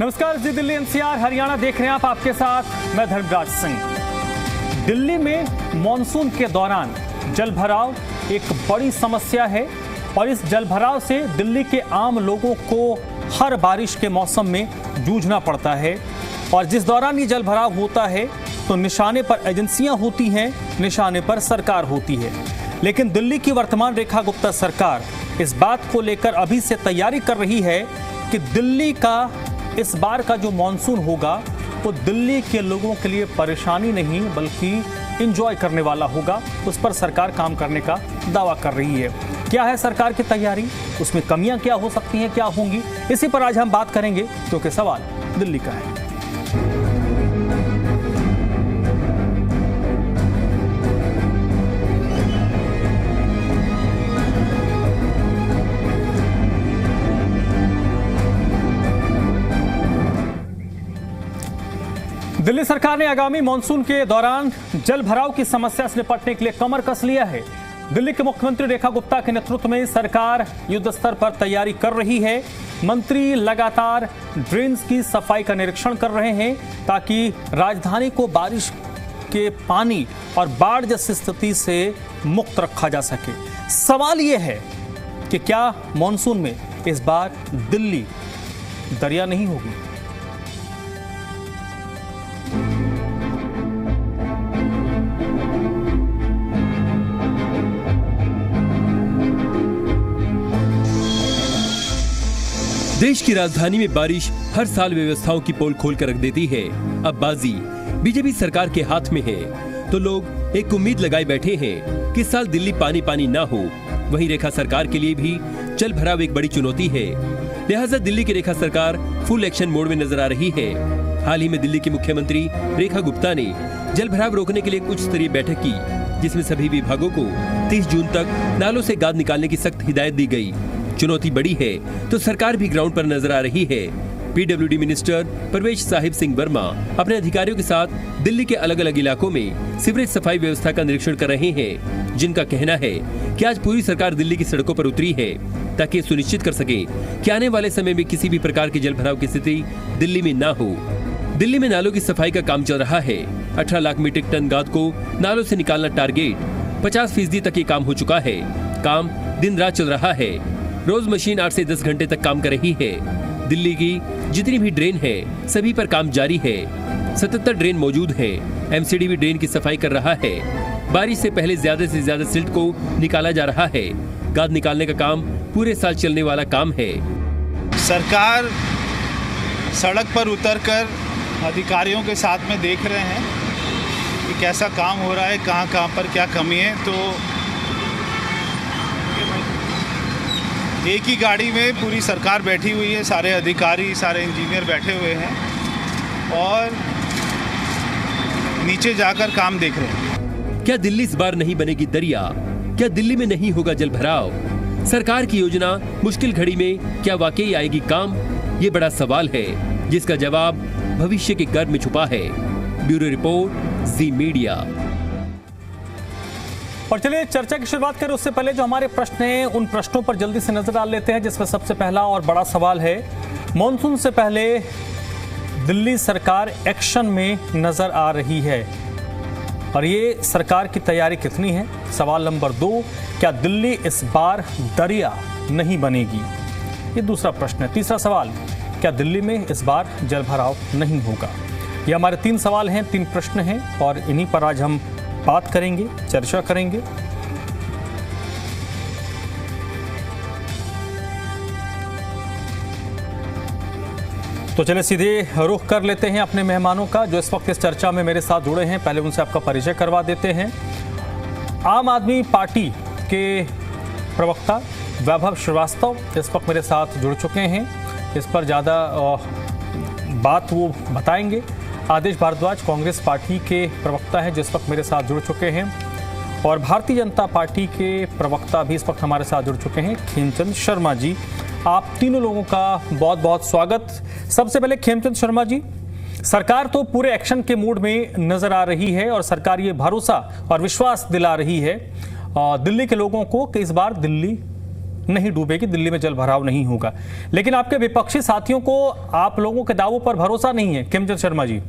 नमस्कार, जी दिल्ली एनसीआर हरियाणा देख रहे हैं आप, आपके साथ मैं धर्मराज सिंह। दिल्ली में मॉनसून के दौरान जलभराव एक बड़ी समस्या है और इस जलभराव से दिल्ली के आम लोगों को हर बारिश के मौसम में जूझना पड़ता है। और जिस दौरान ये जलभराव होता है तो निशाने पर एजेंसियां होती हैं, निशाने पर सरकार होती है। लेकिन दिल्ली की वर्तमान रेखा गुप्ता सरकार इस बात को लेकर अभी से तैयारी कर रही है कि दिल्ली का इस बार का जो मॉनसून होगा वो दिल्ली के लोगों के लिए परेशानी नहीं बल्कि एंजॉय करने वाला होगा। उस पर सरकार काम करने का दावा कर रही है। क्या है सरकार की तैयारी, उसमें कमियां क्या हो सकती हैं, क्या होंगी, इसी पर आज हम बात करेंगे क्योंकि सवाल दिल्ली का है। दिल्ली सरकार ने आगामी मॉनसून के दौरान जल भराव की समस्या से निपटने के लिए कमर कस लिया है। दिल्ली के मुख्यमंत्री रेखा गुप्ता के नेतृत्व में सरकार युद्ध स्तर पर तैयारी कर रही है। मंत्री लगातार ड्रेन्स की सफाई का निरीक्षण कर रहे हैं ताकि राजधानी को बारिश के पानी और बाढ़ जैसी स्थिति से मुक्त रखा जा सके। सवाल यह है कि क्या मॉनसून में इस बार दिल्ली दरिया नहीं होगी। देश की राजधानी में बारिश हर साल व्यवस्थाओं की पोल खोल कर रख देती है। अब बाजी बीजेपी सरकार के हाथ में है तो लोग एक उम्मीद लगाए बैठे हैं कि इस साल दिल्ली पानी पानी ना हो। वहीं रेखा सरकार के लिए भी जल भराव एक बड़ी चुनौती है, लिहाजा दिल्ली की रेखा सरकार फुल एक्शन मोड में नजर आ रही है। हाल ही में दिल्ली की मुख्यमंत्री रेखा गुप्ता ने जल भराव रोकने के लिए एक उच्च स्तरीय बैठक की, जिसमें सभी विभागों को 30 जून तक नालों से गाद निकालने की सख्त हिदायत दी गई। चुनौती बड़ी है तो सरकार भी ग्राउंड पर नजर आ रही है। पीडब्ल्यूडी मिनिस्टर परवेश साहिब सिंह वर्मा अपने अधिकारियों के साथ दिल्ली के अलग अलग इलाकों में सीवरेज सफाई व्यवस्था का निरीक्षण कर रहे हैं, जिनका कहना है कि आज पूरी सरकार दिल्ली की सड़कों पर उतरी है ताकि सुनिश्चित कर सके कि आने वाले समय में किसी भी प्रकार के जल भराव की स्थिति दिल्ली में ना हो। दिल्ली में नालों की सफाई का काम चल रहा है। 18 लाख मीट्रिक टन गाद को नालों से निकालना टारगेट, 50% तक ये काम हो चुका है। काम दिन रात चल रहा है। रोज मशीन 8 से 10 घंटे तक काम कर रही है। दिल्ली की जितनी भी ड्रेन है सभी पर काम जारी है। 77 ड्रेन मौजूद है। एमसीडी भी ड्रेन की सफाई कर रहा है। बारिश से पहले ज्यादा से ज्यादा सिल्ट को निकाला जा रहा है। गाद निकालने का काम पूरे साल चलने वाला काम है। सरकार सड़क पर उतरकर अधिकारियों के साथ में देख रहे हैं कि कैसा काम हो रहा है, कहाँ पर क्या कमी है। तो एक ही गाड़ी में पूरी सरकार बैठी हुई है, सारे अधिकारी, सारे इंजीनियर बैठे हुए हैं और नीचे जाकर काम देख रहे हैं। क्या दिल्ली इस बार नहीं बनेगी दरिया? क्या दिल्ली में नहीं होगा जल भराव? सरकार की योजना मुश्किल घड़ी में क्या वाकई आएगी काम? ये बड़ा सवाल है जिसका जवाब भविष्य के गर्भ में छुपा है। ब्यूरो रिपोर्ट, जी मीडिया। और चलिए चर्चा की शुरुआत करें उससे पहले जो हमारे प्रश्न हैं उन प्रश्नों पर जल्दी से नजर डाल लेते हैं, जिसमें सबसे पहला और बड़ा सवाल है, मॉनसून से पहले दिल्ली सरकार एक्शन में नजर आ रही है और ये सरकार की तैयारी कितनी है। सवाल नंबर 2, क्या दिल्ली इस बार दरिया नहीं बनेगी, ये दूसरा प्रश्न है। तीसरा सवाल, क्या दिल्ली में इस बार जल भराव नहीं होगा। ये हमारे 3 सवाल हैं, 3 प्रश्न हैं और इन्हीं पर आज हम बात करेंगे, चर्चा करेंगे। तो चलिए सीधे रुख कर लेते हैं अपने मेहमानों का जो इस वक्त इस चर्चा में मेरे साथ जुड़े हैं। पहले उनसे आपका परिचय करवा देते हैं। आम आदमी पार्टी के प्रवक्ता वैभव श्रीवास्तव इस वक्त मेरे साथ जुड़ चुके हैं, इस पर ज़्यादा बात वो बताएंगे। आदेश भारद्वाज कांग्रेस पार्टी के प्रवक्ता हैं जो इस वक्त मेरे साथ जुड़ चुके हैं और भारतीय जनता पार्टी के प्रवक्ता भी इस वक्त हमारे साथ जुड़ चुके हैं, खेमचंद शर्मा जी। आप तीनों लोगों का बहुत बहुत स्वागत। सबसे पहले खेमचंद शर्मा जी, सरकार तो पूरे एक्शन के मूड में नजर आ रही है और सरकार ये भरोसा और विश्वास दिला रही है दिल्ली के लोगों को कि इस बार दिल्ली नहीं डूबेगी, दिल्ली में जल भराव नहीं होगा। लेकिन आपके विपक्षी साथियों को आप लोगों के दावों पर भरोसा नहीं है, खेमचंद शर्मा जी।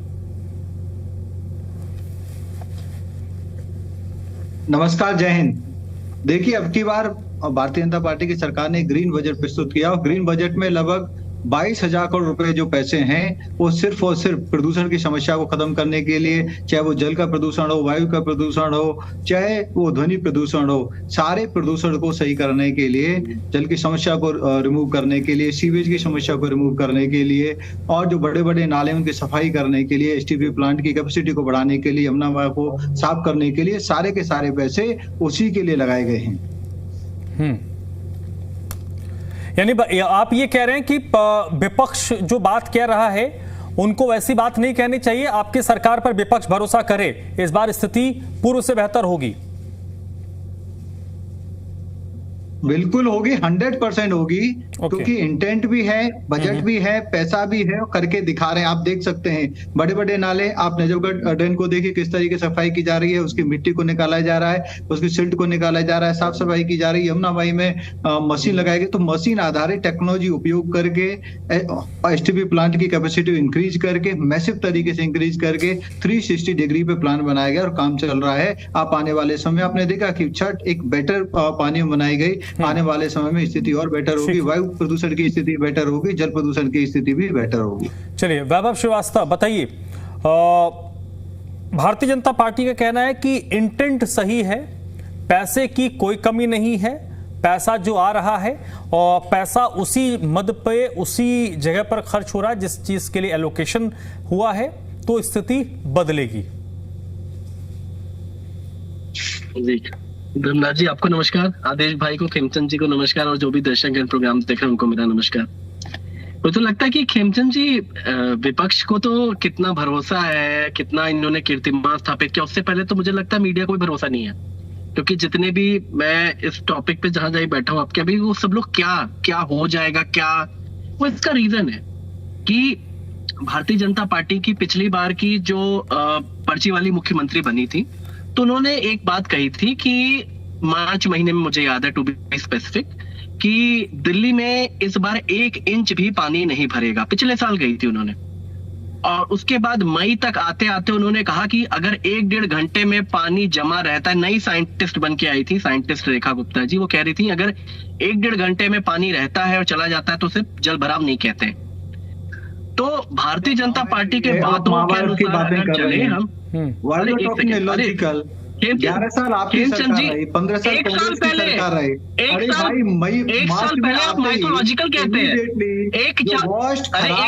नमस्कार, जय हिंद। देखिए, अब की बार भारतीय जनता पार्टी की सरकार ने ग्रीन बजट प्रस्तुत किया और ग्रीन बजट में लगभग 22,000 करोड़ रुपए जो पैसे हैं वो सिर्फ और सिर्फ प्रदूषण की समस्या को खत्म करने के लिए, चाहे वो जल का प्रदूषण हो, वायु का प्रदूषण हो, चाहे वो ध्वनि प्रदूषण हो, सारे प्रदूषण को सही करने के लिए, जल की समस्या को रिमूव करने के लिए, सीवेज की समस्या को रिमूव करने के लिए और जो बड़े बड़े नाले उनकी सफाई करने के लिए, एसटीपी प्लांट की कैपेसिटी को बढ़ाने के लिए, यमुना को साफ करने के लिए सारे के सारे पैसे उसी के लिए लगाए गए हैं। यानी आप ये कह रहे हैं कि विपक्ष जो बात कह रहा है उनको वैसी बात नहीं कहनी चाहिए, आपकी सरकार पर विपक्ष भरोसा करे, इस बार स्थिति पूर्व से बेहतर होगी। बिल्कुल होगी, 100% होगी, क्योंकि इंटेंट भी है, बजट भी है, पैसा भी है, करके दिखा रहे हैं। आप देख सकते हैं बड़े बड़े नाले, आप नजफगढ़ ड्रेन को देखिए किस तरीके से सफाई की जा रही है, उसकी मिट्टी को निकाला जा रहा है, उसकी सिल्ट को निकाला जा रहा है, साफ सफाई की जा रही है। यमुना माई में मशीन लगाई गई, तो मशीन आधारित टेक्नोलॉजी उपयोग करके एसटीपी प्लांट की कैपेसिटी इंक्रीज करके, मैसिव तरीके से इंक्रीज करके 360 डिग्री पे प्लान बनाया गया और काम चल रहा है। आप आने वाले समय आपने देखा कि छठ एक बेटर पानी में बनाई गई, आने वाले समय में स्थिति और बेटर होगी, वायु प्रदूषण की स्थिति बेटर होगी, जल प्रदूषण की स्थिति भी बेटर होगी। चलिए वैभव श्रीवास्तव बताइए, भारतीय जनता पार्टी का कहना है कि इंटेंट सही है, पैसे की कोई कमी नहीं है, पैसा जो आ रहा है और पैसा उसी मद पे उसी जगह पर खर्च हो रहा है जिस चीज के लिए एलोकेशन हुआ है, तो स्थिति बदलेगी। धर्मराज जी आपको नमस्कार, आदेश भाई को, खेमचंद जी को नमस्कार और जो भी दर्शक प्रोग्राम देख रहे हैं उनको मेरा नमस्कार। मुझे तो लगता है कि खेमचंद जी विपक्ष को तो कितना भरोसा है, कितना इन्होंने कीर्तिमान स्थापित किया, उससे पहले तो मुझे लगता है मीडिया को भी भरोसा नहीं है, क्योंकि जितने भी मैं इस टॉपिक पे जहां जहां बैठा हूँ आपके, अभी वो सब लोग क्या हो जाएगा, क्या वो इसका रीजन है कि भारतीय जनता पार्टी की पिछली बार की जो पर्ची वाली मुख्यमंत्री बनी थी, तो उन्होंने एक बात कही थी कि मार्च महीने में, मुझे याद है टू बी स्पेसिफिक, कि दिल्ली में इस बार 1 इंच भी पानी नहीं भरेगा। पिछले साल गई थी उन्होंने, और उसके बाद मई तक आते आते उन्होंने कहा कि अगर 1-1.5 घंटे में पानी जमा रहता है, नई साइंटिस्ट बन के आई थी, साइंटिस्ट रेखा गुप्ता जी, वो कह रही थी अगर 1-1.5 घंटे में पानी रहता है और चला जाता है तो उसे जल भराव नहीं कहते। तो भारतीय जनता पार्टी के बातों के अनुसार चले हम, 11 साल आपकी सरकार रही, 15 साल कांग्रेस की सरकार रही। अरे भाई, एक साल पहले आप माइथोलॉजिकल कहते हैं,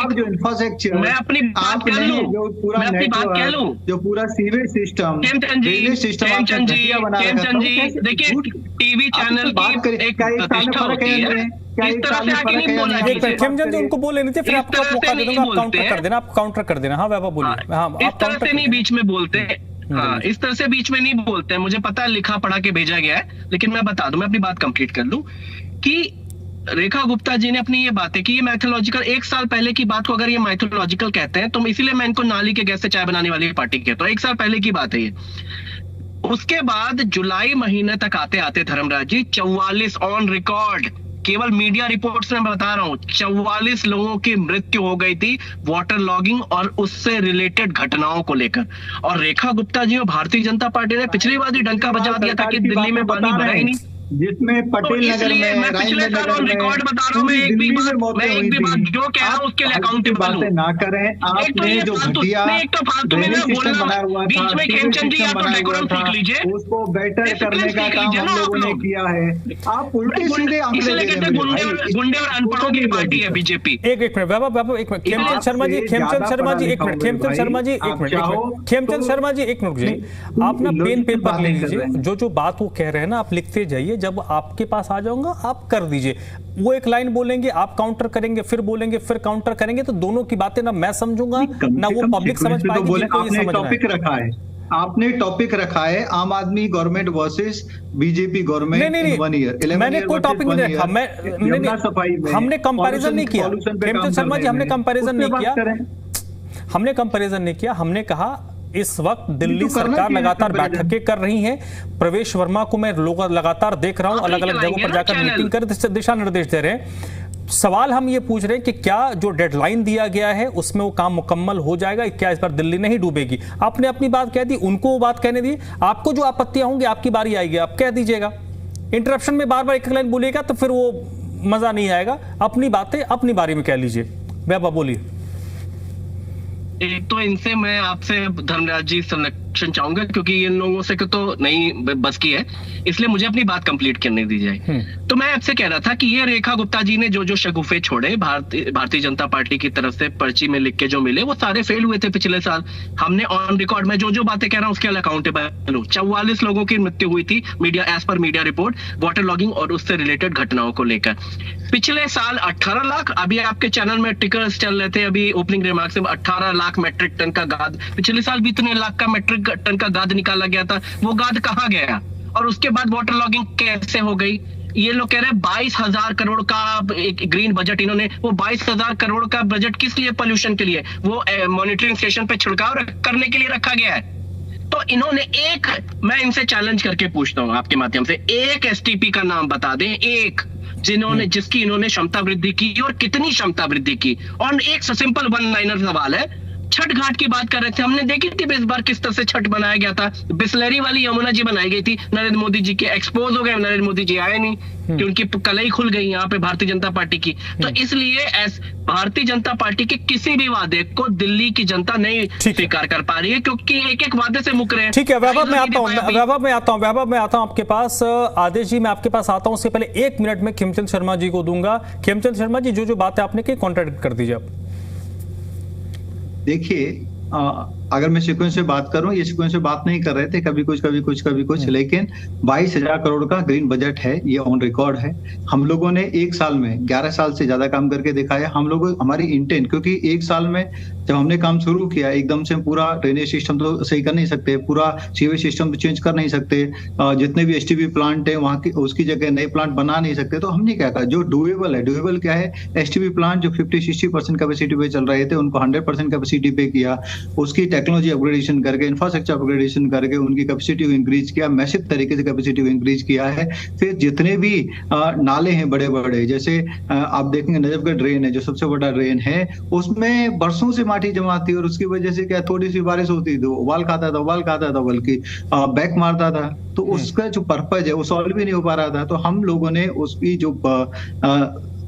जो इंफ्रास्ट्रक्चर, मैं अपनी बात कह लूं, जो पूरा नेटवर्क, जो पूरा सीवेज सिस्टम, ड्रेनेज सिस्टम, देखिए टीवी चैनल की एक प्रतिष्ठा होती है, इस तरह से आगे नहीं बोलना चाहिए। खेमचंद जी उनको बोले नहीं थे, फिर आपको मौका दे दूंगा, आप काउंटर कर देना, आप काउंटर कर देना। हाँ वैभव बोलिए। हाँ, इस तरह से नहीं बीच में बोलते, हाँ इस तरह से बीच में नहीं बोलते हैं। मुझे पता है लिखा पढ़ा के भेजा गया है, लेकिन मैं बता दूं, मैं अपनी बात कंप्लीट कर लूं कि रेखा गुप्ता जी ने अपनी ये बातें की, ये मैथोलॉजिकल, 1 साल पहले की बात को अगर ये मैथोलॉजिकल कहते हैं तो इसीलिए मैं इनको नाली के गैस से चाय बनाने वाली पार्टी कहता हूं। 1 साल पहले की बात है ये। उसके बाद जुलाई महीने तक आते आते धर्मराज जी 44 ऑन रिकॉर्ड, केवल मीडिया रिपोर्ट्स में बता रहा हूं, 44 लोगों की मृत्यु हो गई थी वाटर लॉगिंग और उससे रिलेटेड घटनाओं को लेकर। और रेखा गुप्ता जी और भारतीय जनता पार्टी ने पिछली बार ही डंका बजा दिया था कि दिल्ली में पानी भरा ही नहीं, जिसमें पटेल नगर में, मैं पिछले साल ऑन रिकॉर्ड बता रहा हूं, मैं एक भी बात जो कह रहा हूं उसके लिए अकाउंटेबल हूं। ना करें आपने जो घटिया फालतू में बोल रहा हूं, बीच में खेमचंद जी या तो डेकोरम सीख लीजिए, उसको बेटर करने का काम हम लोगों ने किया है। आप उल्टे सीधे गुंडे और अनपढ़ों की पार्टी है बीजेपी। एक मिनट वैभव, एक मिनट, खेमचंद शर्मा जी, खेमचंद शर्मा जी एक मिनट, खेमचंद शर्मा जी एक मिनट, खेमचंद शर्मा जी एक मिनट, आप ना पेन पेपर ले लीजिए, जो बात वो कह रहे हैं ना आप लिखते जाइए, जब आपके पास आ जाऊंगा आप कर दीजिए। वो एक लाइन बोलेंगे, आप काउंटर करेंगे, फिर बोलेंगे, फिर काउंटर करेंगे, तो दोनों की बातें ना मैं समझूंगा ना वो पब्लिक समझ पाएगी। आपने टॉपिक रखा है, आपने टॉपिक रखा है आम आदमी government versus BJP government in 1 year. मैंने कोई टॉपिक नहीं रखा, हमने कंपैरिजन नहीं किया। खेमचंद शर्मा जी, हमने कंपैरिजन नहीं किया, हमने कंपैरिजन नहीं किया। हमने कहा इस वक्त दिल्ली तो करना सरकार चाहिए लगातार कंपैरिजन। बैठकें कर रही है। प्रवेश वर्मा को मैं लोग लगातार देख रहा हूं, अलग अलग जगहों पर जाकर मीटिंग कर दिशा निर्देश दे रहे हैं। सवाल हम ये पूछ रहे हैं कि क्या जो डेडलाइन दिया गया है उसमें वो काम मुकम्मल हो जाएगा, क्या इस बार दिल्ली नहीं डूबेगी? आपने अपनी बात कह दी, उनको वो बात कहने दी। आपको जो आपत्तियां होंगी आपकी बारी आएगी, आप कह दीजिएगा। इंटरप्शन में बार बार एक लाइन बोलिएगा तो फिर वो मजा नहीं आएगा। अपनी बातें अपनी बारी में कह लीजिए। वैभव बोलिए। एक तो इनसे मैं आपसे धर्मराज जी संरक्षण चाहूंगा, क्योंकि इन लोगों से तो नहीं बस की है, इसलिए मुझे अपनी बात कंप्लीट करने दी जाए। तो मैं आपसे कह रहा था कि ये रेखा गुप्ता जी ने जो शगुफे छोड़े भारतीय जनता पार्टी की तरफ से पर्ची में लिख के जो मिले, वो सारे फेल हुए थे पिछले साल। हमने ऑन रिकॉर्ड में जो बातें कह रहा हूं उसके लिए अकाउंटेबल हूं। 44 लोगों की मृत्यु हुई थी मीडिया एज पर मीडिया रिपोर्ट, वाटर लॉगिंग और उससे रिलेटेड घटनाओं को लेकर। पिछले साल 18 लाख, अभी आपके चैनल में टिकर्स चल रहे थे, अभी ओपनिंग रिमार्क्स में 18 लाख मेट्रिक टन का गाद, पिछले साल भी इतने लाख का मेट्रिक टन का गाद निकाला गया था। वो गाद कहाँ गया? और उसके बाद वाटर लॉगिंग कैसे हो गई? ये लोग कह रहे हैं 22,000 करोड़ का एक ग्रीन बजट, इन्होंने वो 22,000 करोड़ का बजट किस लिए? पोल्यूशन के लिए, वो मॉनिटरिंग स्टेशन पे छिड़काव करने के लिए रखा गया है। तो इन्होंने मैं इनसे चैलेंज करके पूछता हूं आपके माध्यम से, एक एसटीपी का नाम बता दें, एक जिसकी इन्होंने क्षमता वृद्धि की और कितनी क्षमता वृद्धि की। और एक सिंपल वन लाइनर सवाल है, छठ घाट की बात कर रहे थे, हमने देखी थी इस बार किस तरह से छठ बनाया गया था। बिस्लरी वाली यमुना जी बनाई गई थी, नरेंद्र मोदी जी के एक्सपोज हो गए, नरेंद्र मोदी जी आए नहीं कि उनकी कलई खुल गई यहाँ पे भारतीय जनता पार्टी की। तो इसलिए भारतीय जनता पार्टी के किसी भी वादे को दिल्ली की जनता नहीं स्वीकार कर पा रही है, क्योंकि एक एक वादे से मुकर रहे हैं। ठीक है वैभव, मैं आता हूं आपके पास। आदेश जी, मैं आपके पास आता हूं, उससे पहले 1 मिनट में खेमचंद शर्मा जी को दूंगा। खेमचंद शर्मा जी, जो बातें आपने की कॉन्ट्रैक्ट कर दीजिए आप। देखिए, अगर मैं सीक्वेंस से बात करूं, ये सीक्वेंस से बात नहीं कर रहे थे, कभी कुछ, लेकिन 22,000 करोड़ का ग्रीन बजट है, ये ऑन रिकॉर्ड है। हम लोगों ने 1 साल में 11 साल से ज्यादा काम करके दिखाया। हम लोग हमारी इंटेंट, क्योंकि 1 साल में जब हमने काम शुरू किया, एकदम से पूरा ड्रेनेज सिस्टम तो सही कर नहीं सकते, पूरा सीवेज सिस्टम तो चेंज कर नहीं सकते, जितने भी एसटीपी प्लांट है वहां की उसकी जगह नए प्लांट बना नहीं सकते। तो हमने क्या कहा, जो डुएबल है, डुएबल क्या है, एसटीपी प्लांट जो 50-60% कैपेसिटी पे चल रहे थे उनको 100% कैपेसिटी पे किया, उसकी टेक्नोलॉजी अपग्रेडेशन करके, इंफ्रास्ट्रक्चर अपग्रेडेशन करके उनकी कैपेसिटी को इंक्रीज किया, मैसिव तरीके से कैपेसिटी को इंक्रीज किया है। फिर जितने भी नाले हैं बड़े बड़े, जैसे आप देखेंगे नजफगढ़ ड्रेन है जो सबसे बड़ा ड्रेन है, उसमें बरसों से माटी जमा थी और उसकी वजह से क्या, थोड़ी सी बारिश होती तो उबाल खाता था, बल्कि बैक मारता था। तो उसका जो पर्पज है वो सॉल्व भी नहीं हो पा रहा था। तो हम लोगों ने उसकी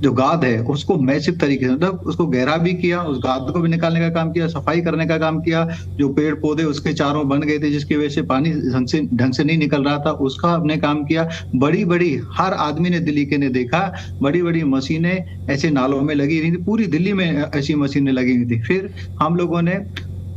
जो गाद है उसको मैसिव तरीके से, मतलब उसको गहरा भी किया, उस गाद को भी निकालने का काम किया, सफाई करने का काम किया। जो पेड़ पौधे उसके चारों बन गए थे जिसकी वजह से पानी ढंग से नहीं निकल रहा था, उसका हमने काम किया। बड़ी हर आदमी ने, दिल्ली के ने देखा, बड़ी मशीनें ऐसे नालों में लगी रही थी, पूरी दिल्ली में ऐसी मशीनें लगी हुई थी। फिर हम लोगों ने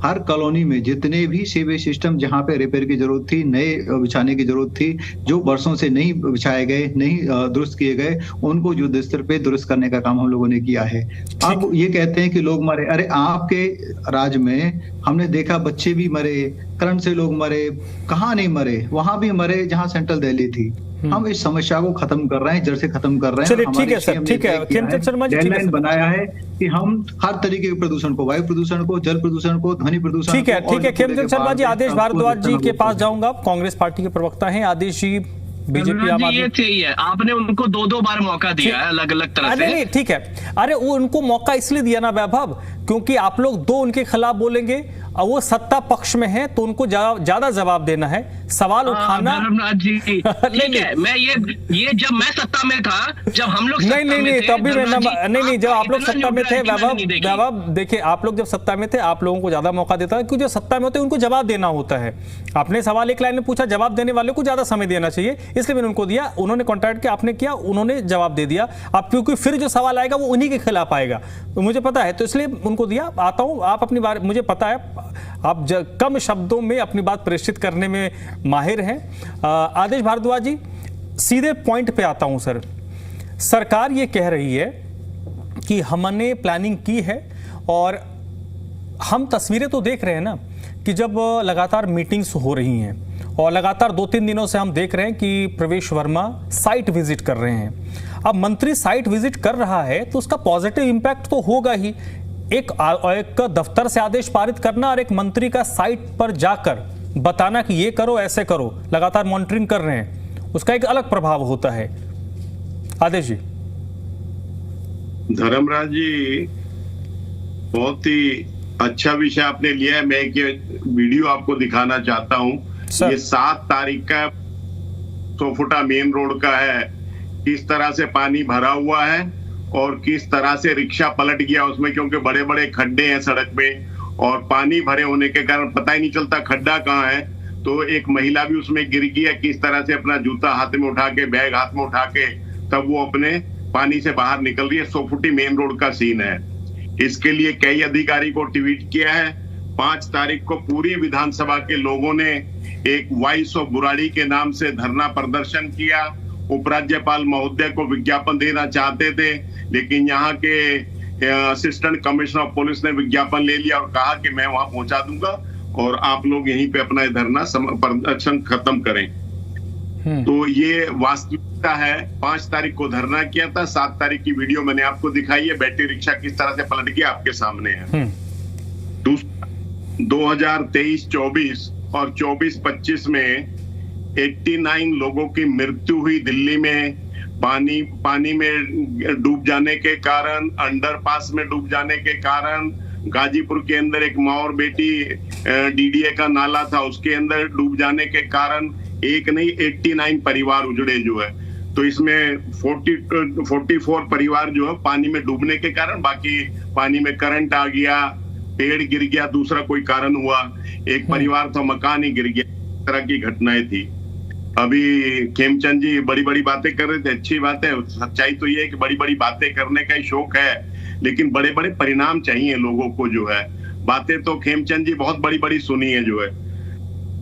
हर कॉलोनी में जितने भी सीवेज सिस्टम जहां पे रिपेयर की जरूरत थी, नए बिछाने की जरूरत थी, जो बरसों से नहीं बिछाए गए, नहीं दुरुस्त किए गए, उनको युद्ध स्तर पे दुरुस्त करने का काम हम लोगों ने किया है। अब ये कहते हैं कि लोग मरे, अरे आपके राज्य में हमने देखा बच्चे भी मरे, करंट से लोग मरे, कहाँ नहीं मरे, वहां भी मरे जहां सेंट्रल दिल्ली थी। हम इस समस्या को खत्म कर रहे हैं, जड़ से खत्म कर रहे हैं। चलिए ठीक है सर, ठीक है खेमचंद शर्मा जी, डेडलाइन बनाया है कि हम हर तरीके के प्रदूषण को, वायु प्रदूषण को, जल प्रदूषण को, ध्वनि प्रदूषण, ठीक है खेमचंद शर्मा जी। आदेश भारद्वाज जी के पास जाऊंगा, कांग्रेस पार्टी के प्रवक्ता हैं। आदेश जी, बीजेपी आम आदमी, ये सही है, आपने उनको 2 बार मौका दिया है अलग अलग तरह से। नहीं ठीक है, अरे वो उनको मौका इसलिए दिया ना वैभव, क्योंकि आप लोग 2 उनके खिलाफ बोलेंगे और वो सत्ता पक्ष में है तो उनको ज्यादा जवाब देना है, सवाल उठाना। जी ठीक है, मैं ये जब मैं सत्ता में था, जब हम लोग नहीं तब भी नहीं, जब आप लोग सत्ता में थे वैभव, देखिए आप लोग जब सत्ता में थे आप लोगों को ज्यादा मौका देता है, क्योंकि जो सत्ता में होते हैं उनको जवाब देना होता है। आपने सवाल एक लाइन में पूछा, जवाब देने वाले को ज्यादा समय देना चाहिए, इसलिए मैंने उनको दिया, उन्होंने कॉन्ट्रैक्ट किया, आपने किया, उन्होंने जवाब दे दिया। अब क्योंकि फिर जो सवाल आएगा वो उन्हीं के खिलाफ आएगा, तो मुझे पता है, तो इसलिए उनको दिया। आता हूं, आप अपनी बात, मुझे पता है आप कम शब्दों में अपनी बात प्रेषित करने में माहिर हैं। आदेश भारद्वाज जी, सीधे पॉइंट पे आता हूं सर। सरकार ये कह रही है कि हमने प्लानिंग की है, और हम तस्वीरें तो देख रहे हैं ना कि जब लगातार मीटिंग्स हो रही हैं और लगातार 2-3 दिनों से हम देख रहे हैं कि प्रवेश वर्मा साइट विजिट कर रहे हैं। अब मंत्री साइट विजिट कर रहा है तो उसका पॉजिटिव इंपैक्ट तो होगा ही, एक दफ्तर से आदेश पारित करना और एक मंत्री का साइट पर जाकर बताना कि ये करो ऐसे करो, लगातार मॉनिटरिंग कर रहे हैं, उसका एक अलग प्रभाव होता है। आदेश जी। धर्मराज जी, बहुत ही अच्छा विषय आपने लिया है। मैं एक वीडियो आपको दिखाना चाहता हूँ। ये 7 तारीख का सोफुटा मेन रोड का है, किस तरह से पानी भरा हुआ है और किस तरह से रिक्शा पलट गया उसमें, क्योंकि बड़े बड़े खड्डे हैं सड़क में और पानी भरे होने के कारण पता ही नहीं चलता खड्डा कहाँ है। तो एक महिला भी उसमें गिर गई है, किस तरह से अपना जूता हाथ में उठा के, बैग हाथ में उठा के तब वो अपने पानी से बाहर निकल रही है। सोफुटी मेन रोड का सीन है। इसके लिए कई अधिकारी को ट्वीट किया है। 5 तारीख को पूरी विधानसभा के लोगों ने एक वॉइस ऑफ बुराड़ी के नाम से धरना प्रदर्शन किया। उपराज्यपाल महोदय को विज्ञापन देना चाहते थे, लेकिन यहाँ के असिस्टेंट कमिश्नर ऑफ पुलिस ने विज्ञापन ले लिया और कहा कि मैं वहां पहुंचा दूंगा और आप लोग यहीं पे अपना धरना प्रदर्शन खत्म करें। तो ये वास्तविकता है। 5 तारीख को धरना किया था, 7 तारीख की वीडियो मैंने आपको दिखाई है, बैटरी रिक्शा किस तरह से पलट गया आपके सामने है। 2023-24 और 24-25 में 89 लोगों की मृत्यु हुई दिल्ली में। पानी में डूब जाने के कारण, अंडरपास में डूब जाने के कारण। गाजीपुर के अंदर एक माँ और बेटी डीडीए का नाला था, उसके अंदर डूब जाने के कारण एक नहीं 89 परिवार उजड़े जो है। तो इसमें 44 परिवार जो है पानी में डूबने के कारण, बाकी पानी में करंट आ गया, पेड़ गिर गया, दूसरा कोई कारण हुआ, एक परिवार था मकान ही गिर गया, इस तरह की घटनाएं थी। अभी खेमचंद जी बड़ी बड़ी बातें कर रहे थे, अच्छी बात है। सच्चाई तो ये है कि बड़ी बड़ी बातें करने का ही शौक है, लेकिन बड़े बड़े परिणाम चाहिए लोगों को जो है। बातें तो खेमचंद जी बहुत बड़ी बड़ी सुनी है जो है।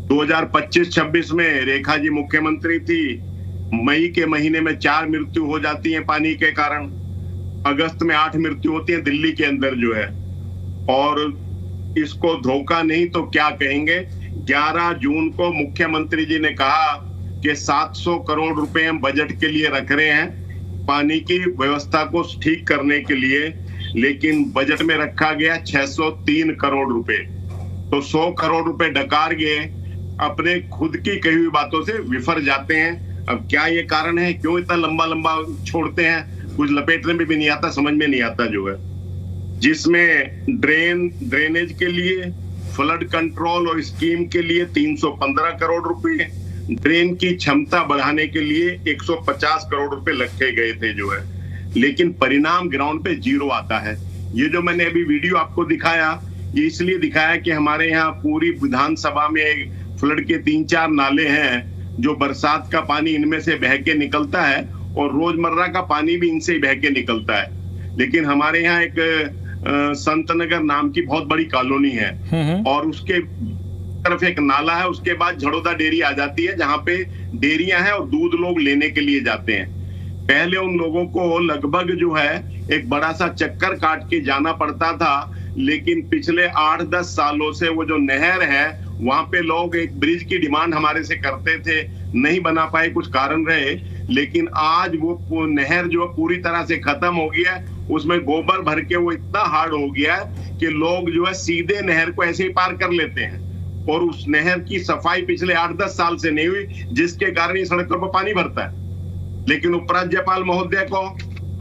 2025-26 में रेखा जी मुख्यमंत्री थी, मई के महीने में 4 मृत्यु हो जाती है पानी के कारण, अगस्त में 8 मृत्यु होती है दिल्ली के अंदर जो है। और इसको धोखा नहीं तो क्या कहेंगे। 11 जून को मुख्यमंत्री जी ने कहा कि 700 करोड़ रुपए हम बजट के लिए रख रहे हैं पानी की व्यवस्था को ठीक करने के लिए, लेकिन बजट में रखा गया 603 करोड़ रुपए। तो 100 करोड़ रुपए डकार गए, अपने खुद की कही हुई बातों से विफर जाते हैं। अब क्या ये कारण है, क्यों इतना लंबा लंबा छोड़ते हैं, कुछ लपेटने में भी नहीं आता, समझ में नहीं आता जो है। जिसमें ड्रेनेज के लिए, फ्लड कंट्रोल और स्कीम के लिए 315 करोड़ रुपए, ड्रेन की क्षमता बढ़ाने के लिए 150 करोड़ रुपए रखे गए थे जो है, लेकिन परिणाम ग्राउंड पे 0 आता है। ये जो मैंने अभी वीडियो आपको दिखाया, ये इसलिए दिखाया कि हमारे यहाँ पूरी विधानसभा में फ्लड के 3-4 नाले हैं जो बरसात का पानी इनमें से बह के निकलता है और रोजमर्रा का पानी भी इनसे बह के निकलता है। लेकिन हमारे यहाँ एक संतनगर नाम की बहुत बड़ी कॉलोनी है और उसके तरफ एक नाला है, उसके बाद झड़ोदा डेयरी आ जाती है जहां पे डेयरियां हैं और दूध लोग लेने के लिए जाते हैं। पहले उन लोगों को लगभग जो है एक बड़ा सा चक्कर काट के जाना पड़ता था, लेकिन पिछले 8-10 सालों से वो जो नहर है वहां पे लोग एक ब्रिज की डिमांड हमारे से करते थे, नहीं बना पाए, कुछ कारण रहे। लेकिन आज वो नहर जो पूरी तरह से खत्म हो गया है, उसमें गोबर भर के वो इतना हार्ड हो गया है कि लोग जो है सीधे नहर को ऐसे ही पार कर लेते हैं। और उस नहर की सफाई पिछले 8-10 साल से नहीं हुई, जिसके कारण ये सड़कों पर पानी भरता है। लेकिन उपराज्यपाल महोदय को,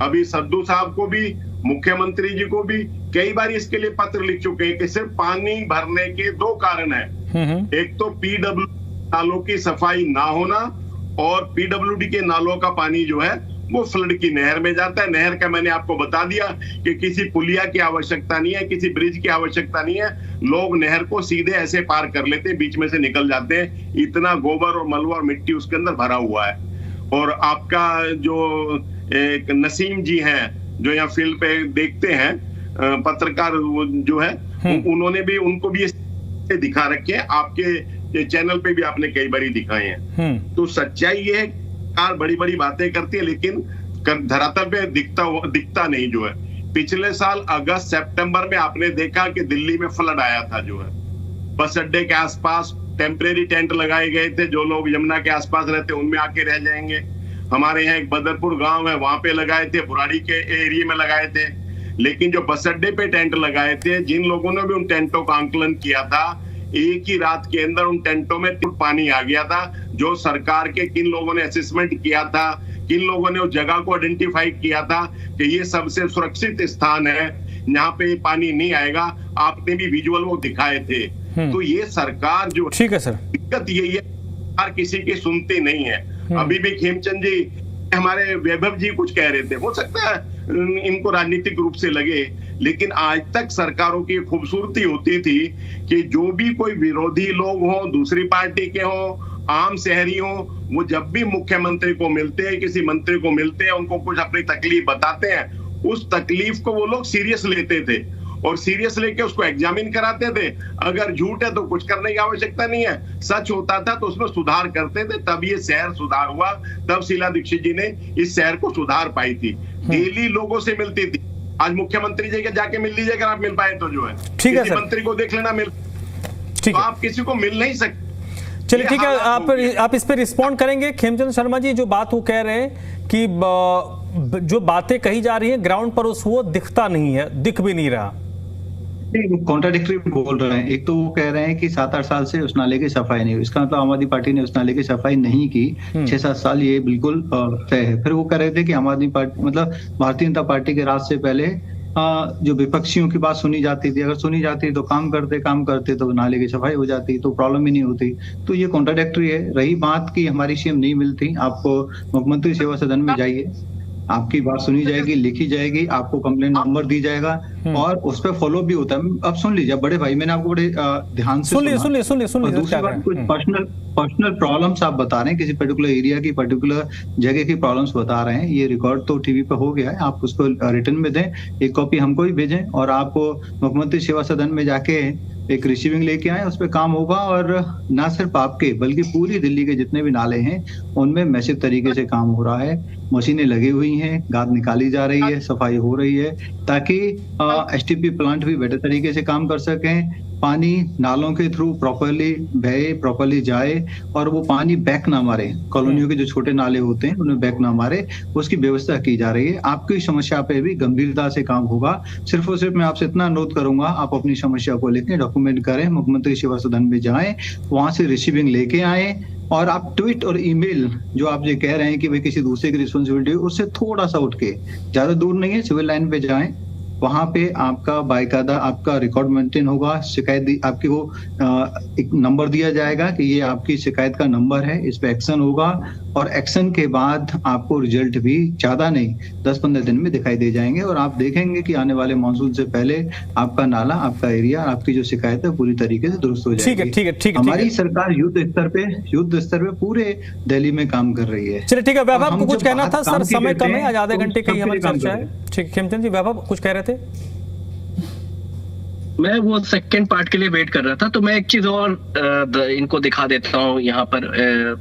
अभी सद्दू साहब को भी, मुख्यमंत्री जी को भी कई बार इसके लिए पत्र लिख चुके हैं कि सिर्फ पानी भरने के 2 कारण है। एक तो पीडब्ल्यू नालों की सफाई ना होना और पीडब्ल्यूडी के नालों का पानी जो है वो फ्लड की नहर में जाता है। नहर का मैंने आपको बता दिया कि किसी पुलिया की आवश्यकता नहीं है, किसी ब्रिज की आवश्यकता नहीं है, लोग नहर को सीधे ऐसे पार कर लेते हैं, बीच में से निकल जाते हैं। इतना गोबर और मलबा और मिट्टी उसके अंदर भरा हुआ है। और आपका जो एक नसीम जी हैं जो यहाँ फील्ड पे देखते हैं, पत्रकार जो है, उन्होंने भी, उनको भी दिखा रखे हैं, आपके चैनल पे भी आपने कई बार दिखाए हैं। तो सच्चाई ये है, सरकार बड़ी बड़ी बातें करती है लेकिन धरातल पे दिखता नहीं जो है। पिछले साल अगस्त सितंबर में आपने देखा कि दिल्ली में फ्लड आया था जो है। बस अड्डे के आसपास टेम्परेरी टेंट लगाए गए थे, जो लोग यमुना के आसपास रहते उनमें आके रह जाएंगे। हमारे यहाँ एक बदरपुर गांव है, वहां पे लगाए थे, बुराड़ी के एरिया में लगाए थे। लेकिन जो बस अड्डे पे टेंट लगाए थे, जिन लोगों ने भी उन टेंटों का आंकलन किया था, एक ही रात के अंदर उन टेंटों में पानी आ गया था। जो सरकार के किन लोगों ने असेसमेंट किया था, किन लोगों ने उस जगह को आइडेंटिफाई किया था कि ये सबसे सुरक्षित स्थान है, यहाँ पे पानी नहीं आएगा, आपने भी विजुअल वो दिखाए थे। तो ये सरकार जो ठीक है सर, दिक्कत यही है, सरकार किसी की सुनती नहीं है। अभी भी खेमचंद जी, हमारे वैभव जी कुछ कह रहे थे, हो सकता है इनको राजनीतिक रूप से लगे, लेकिन आज तक सरकारों की खूबसूरती होती थी कि जो भी कोई विरोधी लोग हो, दूसरी पार्टी के हो, आम शहरी हो, वो जब भी मुख्यमंत्री को मिलते हैं, किसी मंत्री को मिलते हैं, उनको कुछ अपनी तकलीफ बताते हैं, उस तकलीफ को वो लोग सीरियस लेते थे और सीरियस लेके उसको एग्जामिन कराते थे। अगर झूठ है तो कुछ करने की आवश्यकता नहीं है, सच होता था तो उसमें सुधार करते थे, तब ये शहर सुधार हुआ, तब शीला दीक्षित जी ने इस शहर को सुधार पाई थी। डेली लोगों से मिलती थी। आज मुख्यमंत्री जी के जाके मिल लीजिए अगर आप मिल पाए तो, जो है ठीक है किसी सर, मंत्री को देख लेना मिल, ठीक तो है, आप किसी को मिल नहीं सकते। चलिए ठीक है, आप इस पे रिस्पॉन्ड करेंगे। खेमचंद शर्मा जी, जो बात वो कह रहे हैं कि जो बातें कही जा रही है ग्राउंड पर उस वो दिखता नहीं है, दिख भी नहीं रहा, कॉन्ट्राडिक्टरी बोल रहे हैं। एक तो वो कह रहे हैं कि 7-8 साल से उस नाले की सफाई नहीं हुई, इसका मतलब आम आदमी पार्टी ने उस नाले की सफाई नहीं की 6-7 साल, ये बिल्कुल तय है। फिर वो कह रहे थे कि आम आदमी पार्टी मतलब भारतीय जनता पार्टी के राज से पहले जो विपक्षियों की बात सुनी जाती थी, अगर सुनी जाती तो काम करते तो नाले की सफाई हो जाती, तो प्रॉब्लम ही नहीं होती। तो ये कॉन्ट्राडिक्टरी है। रही बात की हमारी सीएम नहीं मिलती, आपको मुख्यमंत्री सेवा सदन में जाइए, आपकी बात सुनी जाएगी, लिखी जाएगी, आपको कंप्लेंट नंबर दी जाएगा और उस पर फॉलो भी होता है। अब सुन लीजिए बड़े भाई, मैंने आपको बड़े ध्यान से सुन लीजिए। दूसरी बात, कुछ पर्सनल प्रॉब्लम्स आप बता रहे हैं, किसी पर्टिकुलर एरिया की, पर्टिकुलर जगह की प्रॉब्लम्स बता रहे हैं, ये रिकॉर्ड तो टीवी पे हो गया है, आप उसको रिटर्न में दें, एक कॉपी हमको भी भेजें और आप मुख्यमंत्री सेवा सदन में जाके एक रिसीविंग लेके आए, उस पर काम होगा। और ना सिर्फ आपके बल्कि पूरी दिल्ली के जितने भी नाले हैं उनमें मैसिव तरीके से काम हो रहा है, मशीनें लगी हुई हैं, गाद निकाली जा रही है, सफाई हो रही है, ताकि एसटीपी प्लांट भी बेहतर तरीके से काम कर सकें, पानी नालों के थ्रू प्रॉपर्ली बहे, प्रॉपर्ली जाए और वो पानी बैक ना मारे, कॉलोनियों के जो छोटे नाले होते हैं उन्हें बैक ना मारे, उसकी व्यवस्था की जा रही है। आपकी समस्या पे भी गंभीरता से काम होगा। सिर्फ और सिर्फ मैं आपसे इतना अनुरोध करूंगा, आप अपनी समस्या को लेकर डॉक्यूमेंट करें, मुख्यमंत्री सेवा सदन में जाएं, वहां से रिसीविंग लेके आए और आप ट्वीट और ईमेल जो आप ये कह रहे हैं कि भाई किसी दूसरे की रिस्पॉन्सिबिलिटी, उससे थोड़ा सा उठ के, ज्यादा दूर नहीं है, सिविल लाइन पे जाएं, वहां पे आपका बाकायदा आपका रिकॉर्ड मेंटेन होगा, शिकायत आपकी वो एक नंबर दिया जाएगा कि ये आपकी शिकायत का नंबर है, इस पे एक्शन होगा और एक्शन के बाद आपको रिजल्ट भी ज्यादा नहीं 10-15 दिन में दिखाई दे जाएंगे और आप देखेंगे कि आने वाले मानसून से पहले आपका नाला, आपका एरिया, आपकी जो शिकायत है पूरी तरीके से दुरुस्त हो जाएगी। ठीक है। हमारी सरकार युद्ध स्तर पे पूरे दिल्ली में काम कर रही है। चलिए ठीक है, वैभव को कुछ कहना था सर, समय कम है, आज आधे घंटे की हमारी चर्चा है। ठीक, खेमचंद जी, वैभव कुछ कह रहे थे? मैं वो सेकंड पार्ट के लिए वेट कर रहा था, तो मैं एक चीज और इनको दिखा देता हूँ यहाँ पर।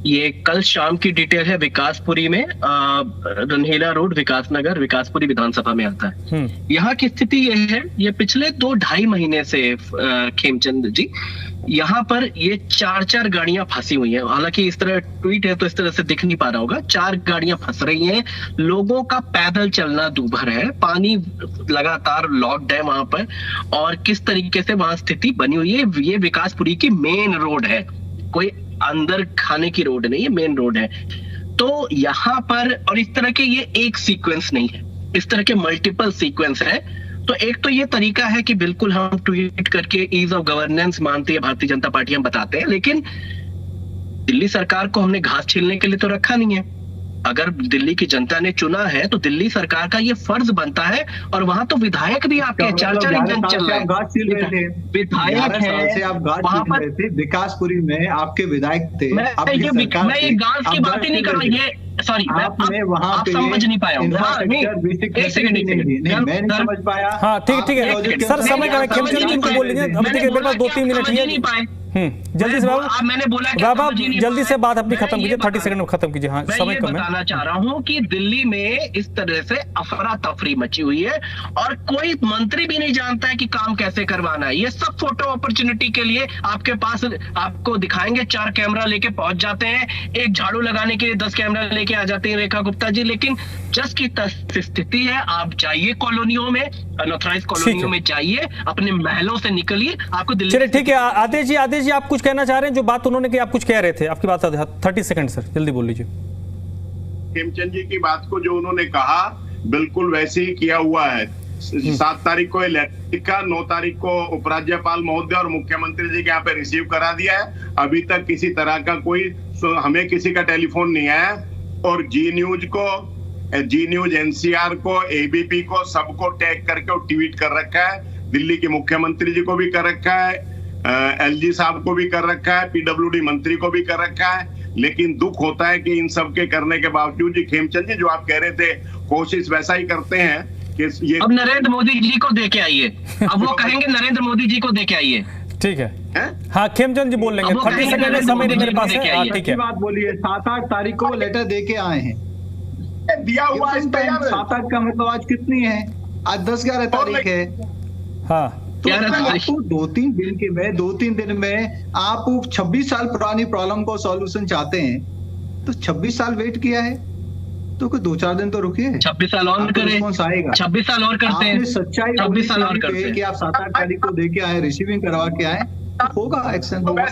ये कल शाम की डिटेल है, विकासपुरी में, रनहेला रोड, विकासनगर, विकासपुरी विधानसभा में आता है। यहाँ की स्थिति ये है, ये पिछले 2-2.5 महीने से खेमचंद जी यहाँ पर ये 4 गाड़ियां फंसी हुई हैं। हालांकि इस तरह ट्वीट है तो इस तरह से दिख नहीं पा रहा होगा, 4 गाड़ियां फंस रही हैं, लोगों का पैदल चलना दूभर है, पानी लगातार लॉक्ड है वहां पर और किस तरीके से वहां स्थिति बनी हुई है। ये विकासपुरी की मेन रोड है, कोई अंदर खाने की रोड नहीं है, मेन रोड है। तो यहाँ पर, और इस तरह के ये एक सीक्वेंस नहीं है, इस तरह के मल्टीपल सीक्वेंस है। तो एक तो ये तरीका है कि बिल्कुल हम ट्वीट करके ईज ऑफ गवर्नेंस मानती है भारतीय जनता पार्टी, हम बताते हैं, लेकिन दिल्ली सरकार को हमने घास छीलने के लिए तो रखा नहीं है। अगर दिल्ली की जनता ने चुना है तो दिल्ली सरकार का ये फर्ज बनता है, और वहां तो विधायक भी आपके 4 इंजन चल रहे हैं, विधायक है वहां पर। विकासपुरी में आपके विधायक थे, मैं ये गांव की बात ही नहीं कर रहा, ये सॉरी, आप समझ नहीं पाया। एक सेकंड, मैं नहीं समझ पाया। हाँ ठीक है सर, समय का खेमचंद जी को बोल लीजिए, अब देखिए मेरे पास 2-3 मिनट ही है। जल्दी से बाबा, मैंने बोला कि बाबा समझ ही नहीं जल्दी पा से रहे। बात अपनी मैं खत्म ये कीजिए, 30 बता- सेकंड में खत्म कीजिए। हाँ, मैं समय ये कम है। बताना चाह रहा हूँ कि दिल्ली में इस तरह से अफरा तफरी मची हुई है और कोई मंत्री भी नहीं जानता है कि काम कैसे करवाना है। ये सब फोटो अपॉर्चुनिटी के लिए आपके पास आपको दिखाएंगे, 4 कैमरा लेके पहुंच जाते हैं, एक झाड़ू लगाने के लिए 10 कैमरा लेके आ जाते हैं रेखा गुप्ता जी। लेकिन जस की तस स्थिति है, आप जाइए कॉलोनियों में, अनऑथराइज कॉलोनियों में जाइए, अपने महलों से निकलिए, आपको दिल्ली। चलिए ठीक है, आदेश जी आप कुछ कहना चाह रहे हैं, जो बात उन्होंने की आप कुछ कह रहे थे, आपकी बात 30 सेकंड सर, जल्दी बोल लीजिए। खेमचंद जी की बात को जो उन्होंने कहा बिल्कुल वैसे ही किया हुआ है। 7 तारीख को लेटर लिखा, 9 तारीख को उपराज्यपाल महोदय और मुख्यमंत्री जी के यहाँ पे रिसीव करा दिया है। अभी तक किसी तरह का हमें किसी का टेलीफोन नहीं आया। और जी न्यूज एनसीआर को, एबीपी को, सबको टैग करके ट्वीट कर रखा है। दिल्ली के मुख्यमंत्री जी को भी कर रखा है, एलजी साहब को भी कर रखा है, पीडब्ल्यूडी मंत्री को भी कर रखा है। लेकिन दुख होता है कि इन सब के करने के बावजूद जी खेमचंद जी, जो आप कह रहे थे, कोशिश वैसा ही करते हैं कि ये अब नरेंद्र मोदी जी को देके आइए, अब वो कहेंगे नरेंद्र मोदी जी को देके आइए। ठीक है, हाँ खेमचंद जी बोल लेंगे, 30 सेकंड में समय मेरे पास है। हाँ, ठीक है, बात बोलिए। 7-8 तारीख को लेटर दे के आए हैं, दिया हुआ है, तैयार है। 7-8 का मतलब आज कितनी है? आज 10-11 तारीख है। हाँ तो आपको 2-3 दिन में आप 26 साल पुरानी प्रॉब्लम को सॉल्यूशन चाहते हैं, तो 26 साल वेट किया है, तो कोई 2-4 दिन तो रुकिए। 26 साल और करें, 26 साल और करते हैं, आपने सच्चाई 26 साल और करते बोली हैं कि आप 7-8 तारीख को देके आए, रिसीविंग करवा के आए, होगा, एक्शन होगा।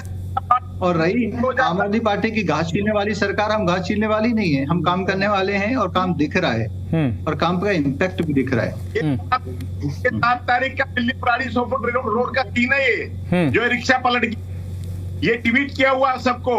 और रही आम आदमी पार्टी की घास छीलने वाली सरकार, हम घास छीलने वाली नहीं है, हम काम करने वाले हैं और काम दिख रहा है और काम का इम्पैक्ट भी दिख रहा है। 7 तारीख का दिल्ली पुरानी सोफोट रोड का सीन है ये, जो रिक्शा पलट गई। ये ट्वीट किया हुआ सबको,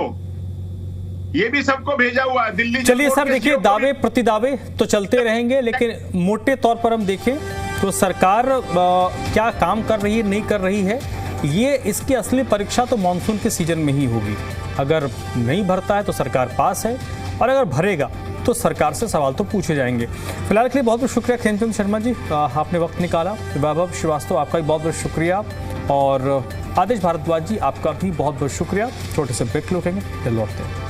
ये भी सबको भेजा हुआ है दिल्ली। चलिए सर, देखिए दावे प्रतिदावे तो चलते रहेंगे, लेकिन मोटे तौर पर हम देखें तो सरकार क्या काम कर रही है, नहीं कर रही है, ये इसकी असली परीक्षा तो मानसून के सीजन में ही होगी। अगर नहीं भरता है तो सरकार पास है, और अगर भरेगा तो सरकार से सवाल तो पूछे जाएंगे। फिलहाल के लिए बहुत बहुत शुक्रिया खेमचंद शर्मा जी, आपने वक्त निकाला। वैभव श्रीवास्तव आपका भी बहुत बहुत शुक्रिया, और आदेश भारद्वाज जी आपका भी बहुत बहुत शुक्रिया। छोटे से ब्रेक लोगे, लौटते हैं।